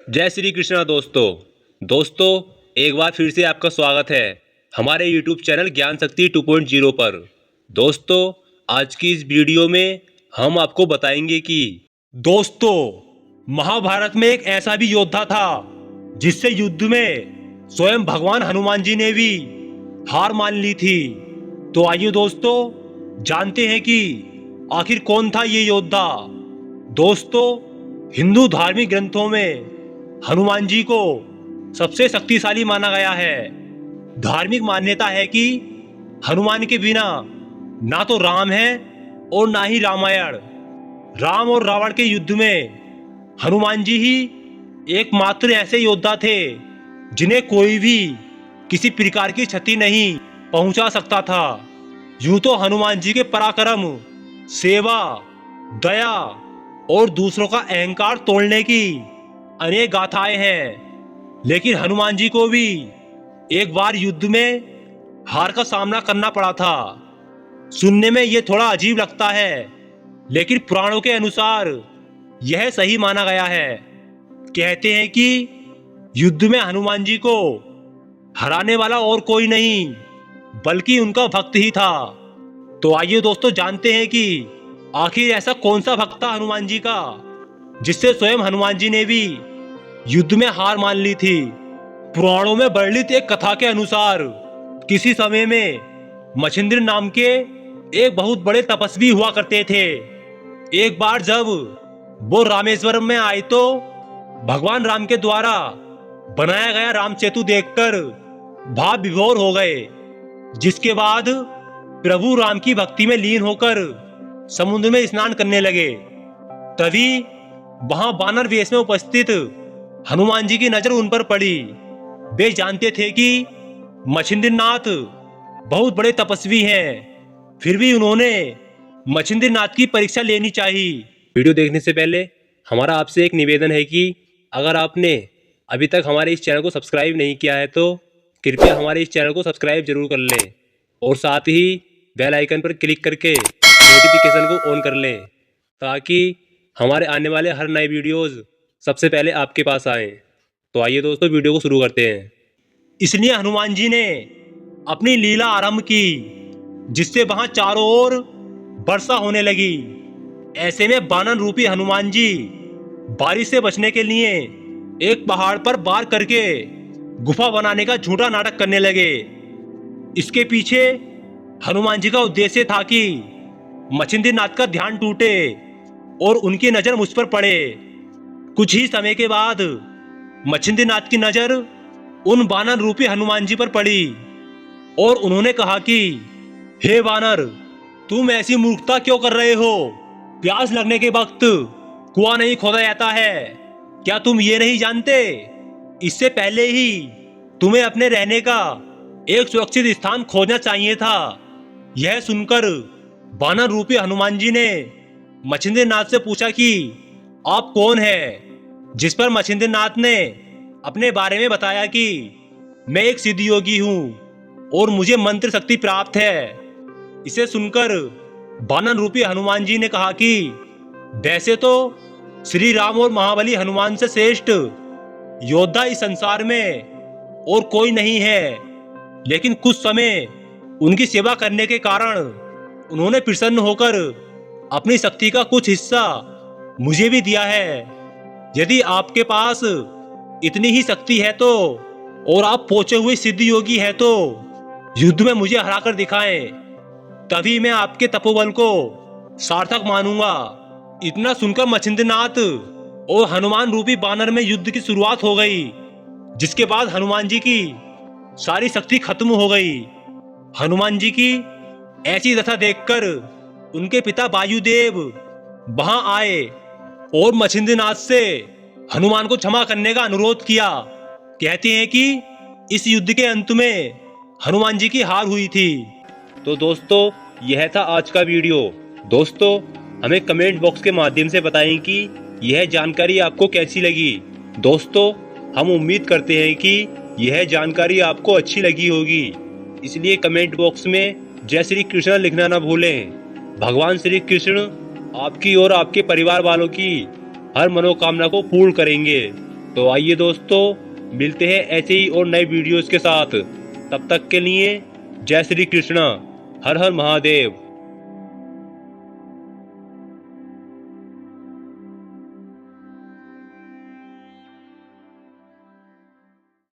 जय श्री कृष्णा दोस्तों एक बार फिर से आपका स्वागत है हमारे YouTube चैनल ज्ञान शक्ति 2.0 पर। दोस्तों आज की इस वीडियो में हम आपको बताएंगे कि दोस्तों महाभारत में एक ऐसा भी योद्धा था जिससे युद्ध में स्वयं भगवान हनुमान जी ने भी हार मान ली थी। तो आइए दोस्तों जानते हैं कि आखिर कौन था ये योद्धा। दोस्तों हिंदू धार्मिक ग्रंथों में हनुमान जी को सबसे शक्तिशाली माना गया है। धार्मिक मान्यता है कि हनुमान के बिना ना तो राम है और ना ही रामायण। राम और रावण के युद्ध में हनुमान जी ही एकमात्र ऐसे योद्धा थे जिन्हें कोई भी किसी प्रकार की क्षति नहीं पहुंचा सकता था। यूं तो हनुमान जी के पराक्रम, सेवा, दया और दूसरों का अहंकार तोड़ने की अनेक गाथाएं हैं, लेकिन हनुमान जी को भी एक बार युद्ध में हार का सामना करना पड़ा था। सुनने में यह थोड़ा अजीब लगता है, लेकिन पुराणों के अनुसार यह सही माना गया है। कहते हैं कि युद्ध में हनुमान जी को हराने वाला और कोई नहीं बल्कि उनका भक्त ही था। तो आइए दोस्तों जानते हैं कि आखिर ऐसा कौन सा भक्त था हनुमान जी का जिससे स्वयं हनुमान जी ने भी युद्ध में हार मान ली थी। पुराणों में वर्णित एक कथा के अनुसार किसी समय में मछिंद्र नाम के एक बहुत बड़े तपस्वी हुआ करते थे। एक बार जब वो रामेश्वरम में आए तो भगवान राम के द्वारा बनाया गया राम सेतु देखकर भाव विभोर हो गए, जिसके बाद प्रभु राम की भक्ति में लीन होकर समुद्र में स्नान करने लगे। तभी वहां वानर वेश में उपस्थित हनुमान जी की नजर उन पर पड़ी। वे जानते थे कि मछिंद्रनाथ बहुत बड़े तपस्वी हैं, फिर भी उन्होंने मछिंद्रनाथ की परीक्षा लेनी चाहिए। वीडियो देखने से पहले हमारा आपसे एक निवेदन है कि अगर आपने अभी तक हमारे इस चैनल को सब्सक्राइब नहीं किया है तो कृपया हमारे इस चैनल को सब्सक्राइब जरूर कर लें और साथ ही बेल आइकन पर क्लिक करके नोटिफिकेशन को ऑन कर लें ताकि हमारे आने वाले हर नए वीडियोस सबसे पहले आपके पास आए। तो आइए दोस्तों वीडियो को शुरू करते हैं। इसलिए हनुमान जी ने अपनी लीला आरंभ की, जिससे वहां चारों ओर वर्षा होने लगी। ऐसे में वानर रूपी हनुमान जी बारिश से बचने के लिए एक पहाड़ पर वार करके गुफा बनाने का झूठा नाटक करने लगे। इसके पीछे हनुमान जी का उद्देश्य था कि मछिंद्रनाथ का ध्यान टूटे और उनकी नजर मुझ पर पड़े। कुछ ही समय के बाद मछिंद्रनाथ की नजर उन वानर रूपी हनुमान जी पर पड़ी और उन्होंने कहा कि हे वानर, तुम ऐसी मूर्खता क्यों कर रहे हो? प्यास लगने के वक्त कुआं नहीं खोदा जाता है, क्या तुम ये नहीं जानते? इससे पहले ही तुम्हें अपने रहने का एक सुरक्षित स्थान खोजना चाहिए था। यह सुनकर वानर रूपी हनुमान जी ने मछिंद्रनाथ से पूछा कि आप कौन हैं? जिस पर मछिंद्रनाथ ने अपने बारे में बताया कि मैं एक सिद्ध योगी हूं और मुझे मंत्र शक्ति प्राप्त है। इसे सुनकर वानर रूपी हनुमान जी ने कहा कि वैसे तो श्री राम और महाबली हनुमान से श्रेष्ठ योद्धा इस संसार में और कोई नहीं है, लेकिन कुछ समय उनकी सेवा करने के कारण उन्होंने प्रसन्न होकर अपनी शक्ति का कुछ हिस्सा मुझे भी दिया है। यदि आपके पास इतनी ही शक्ति है तो और आप पहुंचे हुए सिद्ध योगी है तो युद्ध में मुझे हराकर दिखाएं, तभी मैं आपके तपोबल को सार्थक मानूंगा। इतना सुनकर मछिंद्रनाथ और हनुमान रूपी वानर में युद्ध की शुरुआत हो गई, जिसके बाद हनुमान जी की सारी शक्ति खत्म हो गई। हनुमान जी की ऐसी दशा देखकर उनके पिता वायुदेव वहां आए और मछिंद्रनाथ से हनुमान को क्षमा करने का अनुरोध किया। कहते हैं कि इस युद्ध के अंत में हनुमान जी की हार हुई थी। तो दोस्तों यह था आज का वीडियो। दोस्तों हमें कमेंट बॉक्स के माध्यम से बताएं कि यह जानकारी आपको कैसी लगी। दोस्तों हम उम्मीद करते हैं कि यह जानकारी आपको अच्छी लगी होगी, इसलिए कमेंट बॉक्स में जय श्री कृष्ण लिखना ना भूलें। भगवान श्री कृष्ण आपकी और आपके परिवार वालों की हर मनोकामना को पूर्ण करेंगे। तो आइए दोस्तों, मिलते हैं ऐसे ही और नए वीडियोस के साथ। तब तक के लिए जय श्री कृष्णा, हर हर महादेव।